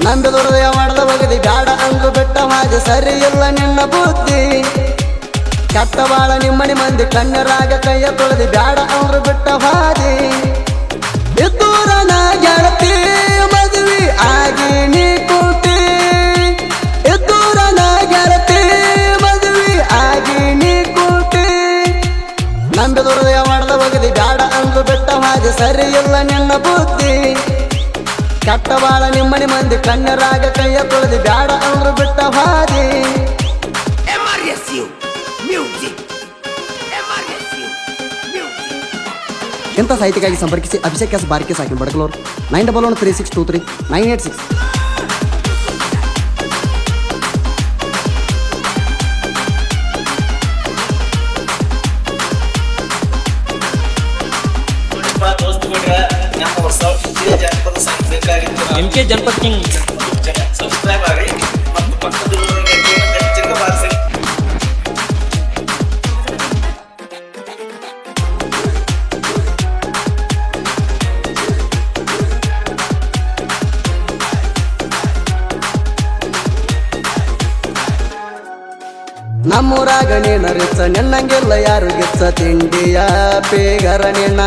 ನಂಬಿದ ಹೃದಯ ಮಾಡದ ಬಗದಿ ಬ್ಯಾಡ ಅಂದ್ರು ಬಿಟ್ಟ ಹಾಗೆ ಸರಿ ಇಲ್ಲ ನಿನ್ನ ಬುದ್ಧಿ ಕೆಟ್ಟ ಬಾಳ ನಿಮ್ಮನಿ ಮಂದಿ ಕಣ್ಣರಾಗ ಕೈಯ ತೊಳೆದಿ ಬ್ಯಾಡ ಅಂದ್ರು ಬಿಟ್ಟ ಹಾದಿ ಇದ್ದೂರನ ಗೆಳತಿ ಮದುವೆ ಆಗಿ ನೀ ಕೂತಿ ಇದ್ದೂರನ ಗೆಳತಿ ಮದುವೆ ಆಗಿ ನೀ ಕೂತಿ ನಂಬಿದ ಹೃದಯ ಮಾಡದ ಬಗದಿ ಬ್ಯಾಡ ಅಂದ್ರು ಬಿಟ್ಟ ಹಾಗೆ ಸರಿ ಇಲ್ಲ ನಿನ್ನ ಬುದ್ಧಿ ಕೆಟ್ಟ ಬಾಳ ನಿಮ್ಮನಿ ಮಂದಿ ಕಣ್ಣರಾಗ ಕೈಯ ತೊಳೆದಿ ಬ್ಯಾಡ ಅಂದ್ರು ಬಿಟ್ಟ ಹಾದಿ ಇಂಥ ಸಾಹಿತ್ಯಕ್ಕಾಗಿ ಸಂಪರ್ಕಿಸಿ ಅಭಿಷೇಕ್ ಎಸ್ ಬಾರ್ಕೆ ಸಾಕಿನ ಬಡಕಲೂರು 9113623986. MK ಜನಪದ ಕಿಂಗ್ ಸಬ್ಸ್ಕ್ರೈಬ್ ಆಗಿ ಮತ್ತು ಪಕ್ಕದಲ್ಲಿರುವ ಗಂಟೆಯನ್ನು ಗಂಟೆಗೆ ಬಾರಿಸಿ. ನಮ್ಮೂರಾಗ ನೀನ ರಿಚ್ಚ ನಿನ್ನಂಗೆಲ್ಲ ಯಾರು ಗಿಚ್ಚ ತಿಂಡಿಯ ಪೇಗರ ನಿನ್ನ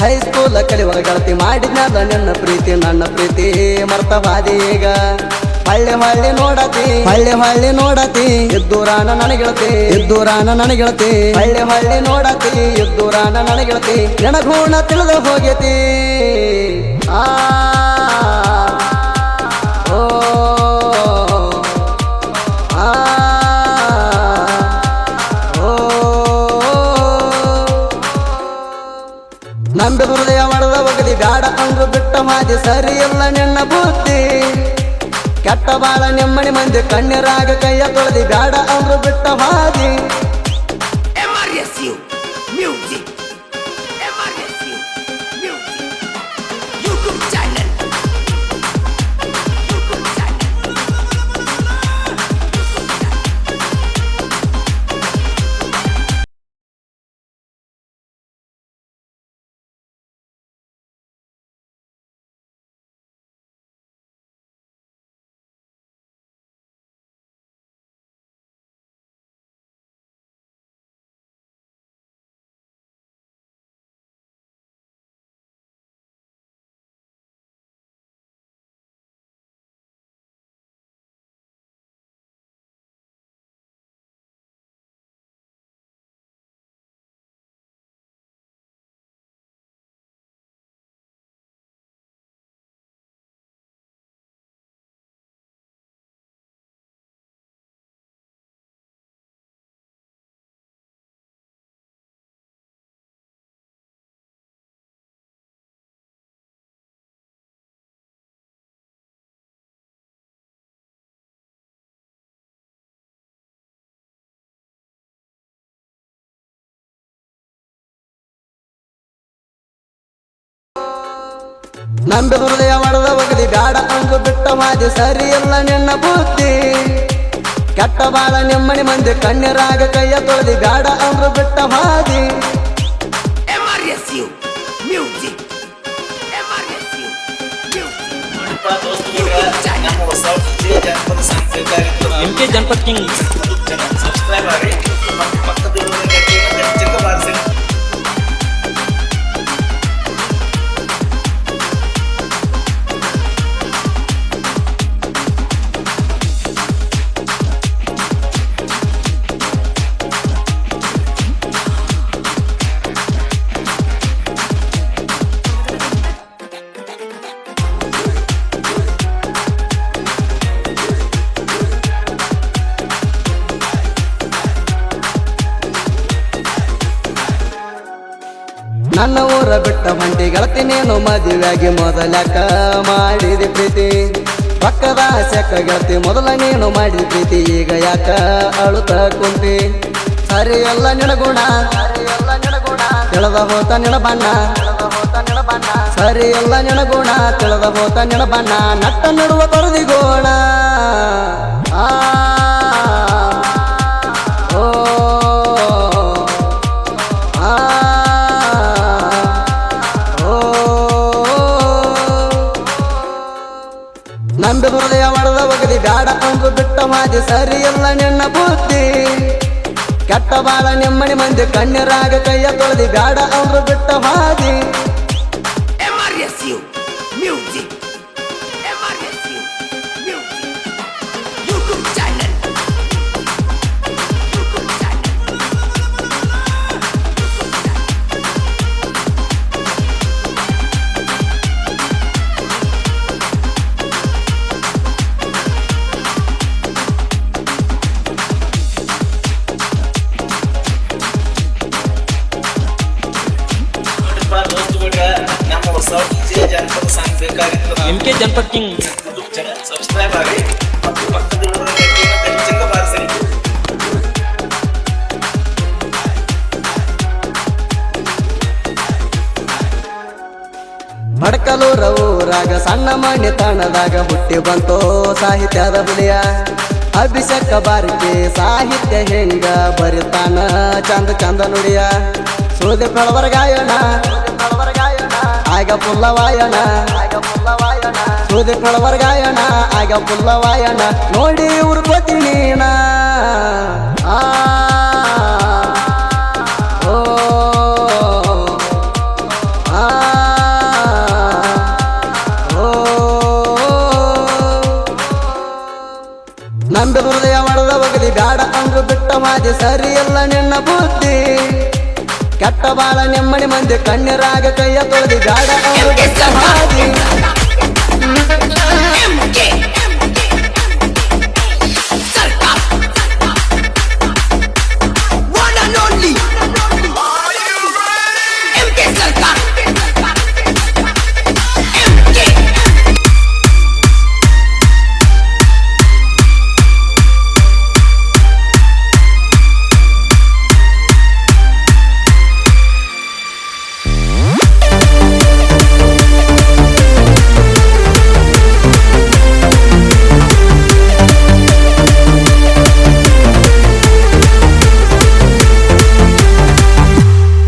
ಹೈಸ್ಕೂಲ ಕಲಿಯುವ ಗೆಳತಿ ಮಾಡಿದ್ನಲ್ಲ ನಿನ್ನ ಪ್ರೀತಿ ನನ್ನ ಪ್ರೀತಿ ಮರ್ತವಾದಿ ಈಗ ಹಳ್ಳಿ ನೋಡತಿ ಇದ್ದೂರಾನ ನನಗೆಳತಿ ಹಳ್ಳಿ ನೋಡತಿ ಇದ್ದೂರಾನ ನನಗೆಳತಿ ನನಗೂಣ ತಿಳಿದು ಹೋಗೈತಿ ನಂಬಿದ ಹೃದಯ ಮಾಡದ ಬಗದಿ ಬ್ಯಾಡ ಅಂದ್ರು ಬಿಟ್ಟ ಮಾದಿ ಸರಿ ಇಲ್ಲ ನಿನ್ನ ಬುದ್ಧಿ ಕೆಟ್ಟ ಬಾಳ ನಿಮ್ಮನಿ ಮಂದಿ ಕಣ್ಣೀರಾಗ ಕೈಯ ತೊಳೆದಿ ಬ್ಯಾಡ ಅಂದ್ರು ಬಿಟ್ಟ ಹಾದಿ ನಂಬಿದ ಹೃದಯ ಮಾಡದ ಬಗದಿ ಬ್ಯಾಡ ಅಂದ್ರು ಬಿಟ್ಟ ಮಾದಿ ಸರಿ ಇಲ್ಲ ನಿನ್ನ ಬುದ್ಧಿ ಕೆಟ್ಟ ಬಾಳ ನಿಮ್ಮನಿ ಮಂದಿ ಕಣ್ಣೀರಾಗ ಕೈಯ ತೊಳೆದಿ ಬ್ಯಾಡ ಅಂದ್ರು ಬಿಟ್ಟ ಹಾದಿ MK ಜನಪದ ಕಿಂಗ್ ಸಬ್ಸ್ಕ್ರೈಬ್ ಆಗಿ ಮತ್ತು ಪಕ್ಕದಲ್ಲಿರುವ ಗಂಟೆಯನ್ನು ಗಂಟೆಗೆ ಬಾರಿಸಿ. ನನ್ನ ಊರ ಬಿಟ್ಟ ಮಂಟಿ ಗೆಳತಿ ನೀನು ಮದುವೆಯಾಗಿ ಮೊದಲಕ ಮಾಡಿದ ಪ್ರೀತಿ ಪಕ್ಕದ ಸೆಕ್ಕ ಗೆಳತಿ ಮೊದಲ ನೀನು ಮಾಡಿದ ಪ್ರೀತಿ ಈಗ ಯಾಕ ಅಳುತ್ತ ಕುಂತಿ ಸರಿ ಎಲ್ಲ ನಿನಗುಣ ತಿಳಿದ ಹೋತ ನಿನ ಬಣ್ಣ ಸರಿ ಎಲ್ಲ ನಿನಗುಣ ತಿಳಿದ ಹೋತ ನಿನ ಬಣ್ಣ ನಟ್ಟ ನಡುವ ತೊರೆದಿಗೋಣ ನಂಬಿದ ಬ್ಯಾಡ ಅಂದ್ರು ಬಿಟ್ಟ ಹಾದಿ ಸರಿ ಇಲ್ಲ ನಿನ್ನ ಬುದ್ಧಿ ಕೆಟ್ಟ ಬಾಳ ನಿಮ್ಮನಿ ಮಂದಿ ಕಣ್ಣೀರಾಗ ಕೈಯ ತೊಳೆದಿ ಬ್ಯಾಡ ಅಂದ್ರು ಬಿಟ್ಟ ಹಾದಿ MRSU Music MRSU Music YouTube channel ನಮ್ಮ ಹೊಸ ಜನಪದ ಸಾಂಗ್ ಬೇಕಾಗಿತ್ತು MK ಜನಪದ ಕಿಂಗ್ ಸಬ್ಸ್ಕ್ರೈಬ್ ಆಗಿ ಮತ್ತು ಪಕ್ಕದಲ್ಲಿರುವ ಗಂಟೆಯನ್ನು ಖಚಿತಂಗ ಬಾರಿಸಿರಿ. ಮಡಕಲೂರ ಊರಾಗ ಸಣ್ಣ ಮನೆ ತಾಣದಾಗ ಹುಟ್ಟಿ ಬಂತೋ ಸಾಹಿತ್ಯದ ಹುಲಿಯ ಅಭಿಷೇಕ ಬಾರಿಕೆ ಸಾಹಿತ್ಯ ಹೆಂಗ ಬರಿತಾನ ಚಂದ ಚಂದ ನುಡಿಯ ಸೋದೆ ಬೆಳವರ ಗಾಯನ ಆಗ ಪುಲ್ಲವಾಯನ ಸೋದೆ ಬೆಳವರ ಗಾಯನ ಆಗ ಪುಲ್ಲವಾಯನ ನೋಡಿ ಉರ್ಕೋತಿ ನೀನ ಆ ಓ ಆ ನಂಬಿ ಹೃದಯ ಒಡೆದ ಒಗದಿ ಬ್ಯಾಡ ಅಂದ್ರು ಬಿಟ್ಟ ಮಾದಿ ಸರಿ ಇಲ್ಲ ನಿನ್ನ ಬುದ್ಧಿ ಕೆಟ್ಟ ಬಾಳ ನಿಮ್ಮನಿ ಮಂದಿ ಕಣ್ಣೀರಾಗ ಕೈಯ ತೊಳೆದಿ ಬ್ಯಾಡ ಅಂದ್ರು ಬಿಟ್ಟ ಹಾದಿ